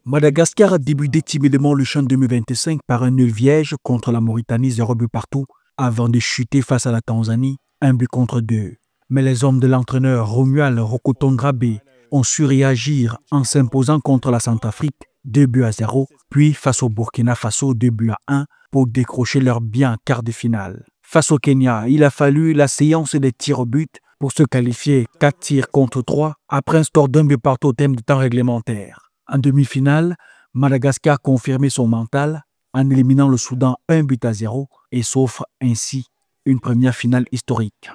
Madagascar a débuté timidement le CHAN 2025 par un nul vierge contre la Mauritanie 0 but partout avant de chuter face à la Tanzanie 1 but contre 2. Mais les hommes de l'entraîneur Romuald Rokotongrabe ont su réagir en s'imposant contre la Centrafrique 2 buts à 0, puis face au Burkina Faso 2 buts à 1 pour décrocher leur bien quart de finale. Face au Kenya, il a fallu la séance des tirs au but pour se qualifier 4 tirs contre 3 après un score d'1 but partout au terme du temps réglementaire. En demi-finale, Madagascar confirmait son mental en éliminant le Soudan 1 but à 0 et s'offre ainsi une première finale historique.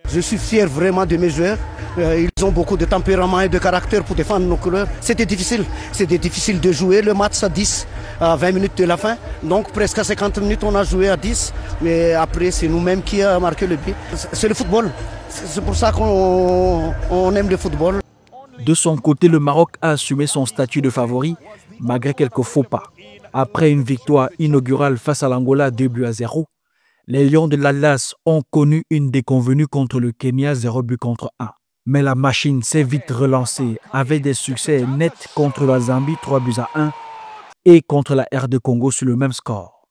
Je suis fier vraiment de mes joueurs. Ils ont beaucoup de tempérament et de caractère pour défendre nos couleurs. C'était difficile de jouer le match à 10, à 20 minutes de la fin. Donc presque à 50 minutes, on a joué à 10. Mais après, c'est nous-mêmes qui avons marqué le but. C'est le football. C'est pour ça qu'on aime le football. De son côté, le Maroc a assumé son statut de favori malgré quelques faux pas. Après une victoire inaugurale face à l'Angola 2 buts à 0, les Lions de l'Atlas ont connu une déconvenue contre le Kenya 0 but contre 1. Mais la machine s'est vite relancée avec des succès nets contre la Zambie 3 buts à 1 et contre la RD Congo sur le même score.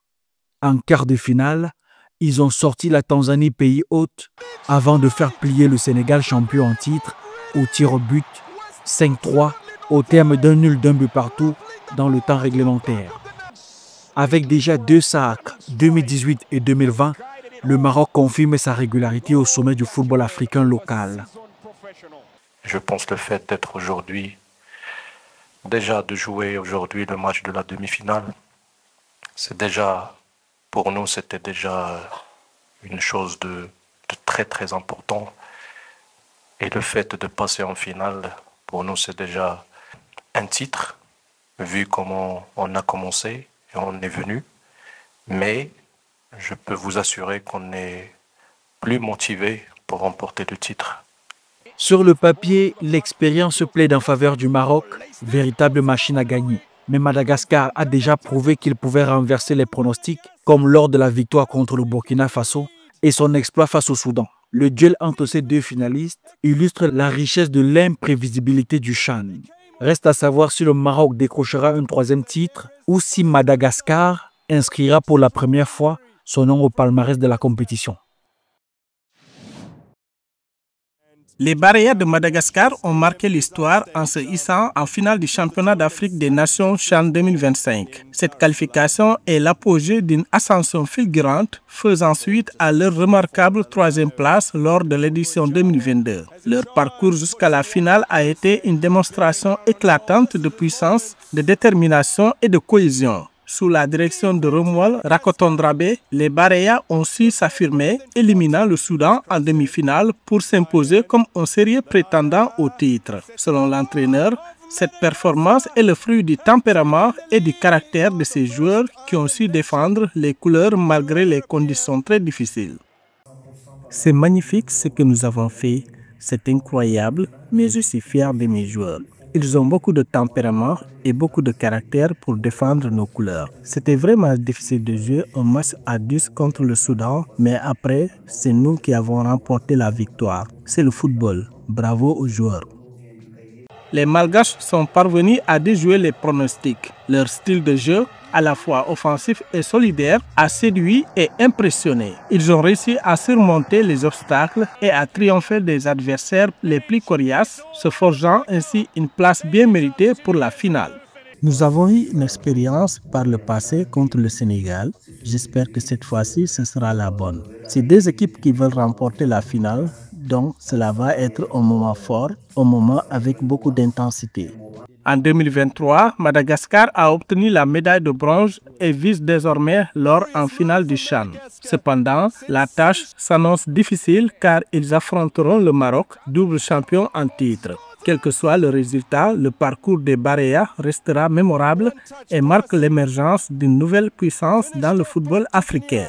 En quart de finale, ils ont sorti la Tanzanie pays hôte avant de faire plier le Sénégal champion en titre au tir au but 5-3 au terme d'un nul d'1 but partout dans le temps réglementaire. Avec déjà 2 sacres, 2018 et 2020, le Maroc confirme sa régularité au sommet du football africain local. Je pense le fait d'être aujourd'hui, déjà de jouer aujourd'hui le match de la demi-finale, c'est déjà, pour nous, c'était déjà une chose de très très important. Et le fait de passer en finale, pour nous, c'est déjà un titre, vu comment on a commencé et on est venu. Mais je peux vous assurer qu'on est plus motivé pour remporter le titre. Sur le papier, l'expérience plaide en faveur du Maroc, véritable machine à gagner. Mais Madagascar a déjà prouvé qu'il pouvait renverser les pronostics, comme lors de la victoire contre le Burkina Faso et son exploit face au Soudan. Le duel entre ces deux finalistes illustre la richesse de l'imprévisibilité du CHAN. Reste à savoir si le Maroc décrochera un 3e titre ou si Madagascar inscrira pour la première fois son nom au palmarès de la compétition. Les Barayas de Madagascar ont marqué l'histoire en se hissant en finale du championnat d'Afrique des Nations CHAN 2025. Cette qualification est l'apogée d'une ascension fulgurante, faisant suite à leur remarquable 3e place lors de l'édition 2022. Leur parcours jusqu'à la finale a été une démonstration éclatante de puissance, de détermination et de cohésion. Sous la direction de Romuald Rakotondrabe, les Barayas ont su s'affirmer, éliminant le Soudan en demi-finale pour s'imposer comme un sérieux prétendant au titre. Selon l'entraîneur, cette performance est le fruit du tempérament et du caractère de ces joueurs qui ont su défendre les couleurs malgré les conditions très difficiles. C'est magnifique ce que nous avons fait, c'est incroyable, mais je suis fier de mes joueurs. Ils ont beaucoup de tempérament et beaucoup de caractère pour défendre nos couleurs. C'était vraiment difficile de jouer un match à 10 contre le Soudan, mais après, c'est nous qui avons remporté la victoire. C'est le football. Bravo aux joueurs. Les Malgaches sont parvenus à déjouer les pronostics. Leur style de jeu, à la fois offensif et solidaire, a séduit et impressionné. Ils ont réussi à surmonter les obstacles et à triompher des adversaires les plus coriaces, se forgeant ainsi une place bien méritée pour la finale. Nous avons eu une expérience par le passé contre le Sénégal. J'espère que cette fois-ci, ce sera la bonne. C'est 2 équipes qui veulent remporter la finale, donc cela va être un moment fort, un moment avec beaucoup d'intensité. En 2023, Madagascar a obtenu la médaille de bronze et vise désormais l'or en finale du CHAN. Cependant, la tâche s'annonce difficile car ils affronteront le Maroc, double champion en titre. Quel que soit le résultat, le parcours des Barayas restera mémorable et marque l'émergence d'une nouvelle puissance dans le football africain.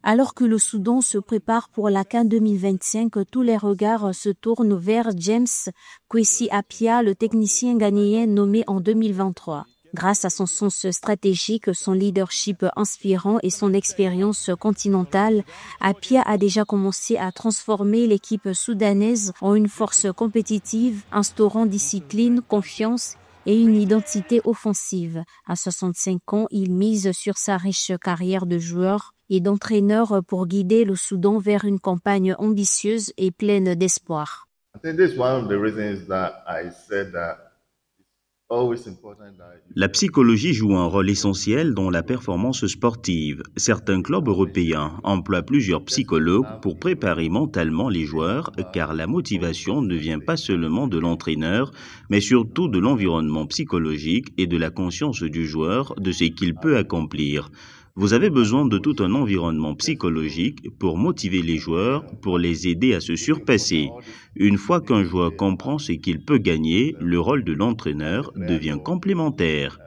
Alors que le Soudan se prépare pour la CAN 2025, tous les regards se tournent vers James Kwesi Appiah, le technicien ghanéen nommé en 2023. Grâce à son sens stratégique, son leadership inspirant et son expérience continentale, Appiah a déjà commencé à transformer l'équipe soudanaise en une force compétitive, instaurant discipline, confiance et une identité offensive. À 65 ans, il mise sur sa riche carrière de joueur et d'entraîneur pour guider le Soudan vers une campagne ambitieuse et pleine d'espoir. La psychologie joue un rôle essentiel dans la performance sportive. Certains clubs européens emploient plusieurs psychologues pour préparer mentalement les joueurs, car la motivation ne vient pas seulement de l'entraîneur, mais surtout de l'environnement psychologique et de la conscience du joueur de ce qu'il peut accomplir. Vous avez besoin de tout un environnement psychologique pour motiver les joueurs, pour les aider à se surpasser. Une fois qu'un joueur comprend ce qu'il peut gagner, le rôle de l'entraîneur devient complémentaire.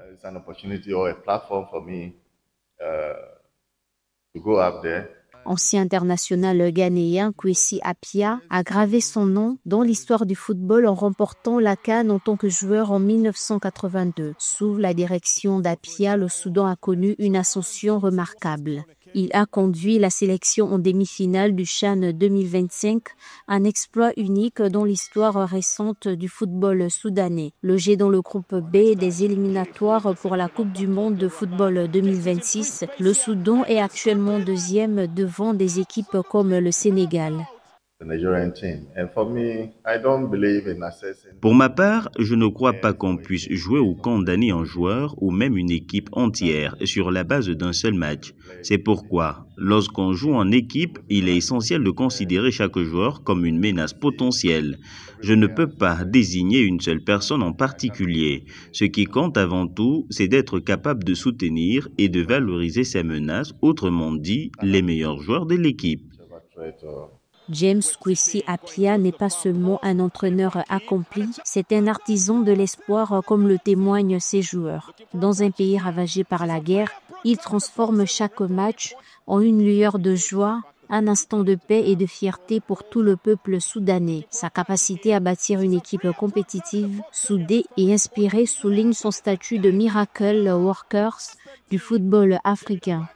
Ancien international ghanéen, Kwesi Appiah a gravé son nom dans l'histoire du football en remportant la CAN en tant que joueur en 1982. Sous la direction d'Appiah, le Soudan a connu une ascension remarquable. Il a conduit la sélection en demi-finale du CHAN 2025, un exploit unique dans l'histoire récente du football soudanais. Logé dans le groupe B des éliminatoires pour la Coupe du monde de football 2026, le Soudan est actuellement deuxième devant des équipes comme le Sénégal. Pour ma part, je ne crois pas qu'on puisse jouer ou condamner un joueur ou même une équipe entière sur la base d'un seul match. C'est pourquoi, lorsqu'on joue en équipe, il est essentiel de considérer chaque joueur comme une menace potentielle. Je ne peux pas désigner une seule personne en particulier. Ce qui compte avant tout, c'est d'être capable de soutenir et de valoriser ces menaces, autrement dit, les meilleurs joueurs de l'équipe. James Kwesi Appiah n'est pas seulement un entraîneur accompli, c'est un artisan de l'espoir comme le témoignent ses joueurs. Dans un pays ravagé par la guerre, il transforme chaque match en une lueur de joie, un instant de paix et de fierté pour tout le peuple soudanais. Sa capacité à bâtir une équipe compétitive, soudée et inspirée souligne son statut de miracle workers du football africain.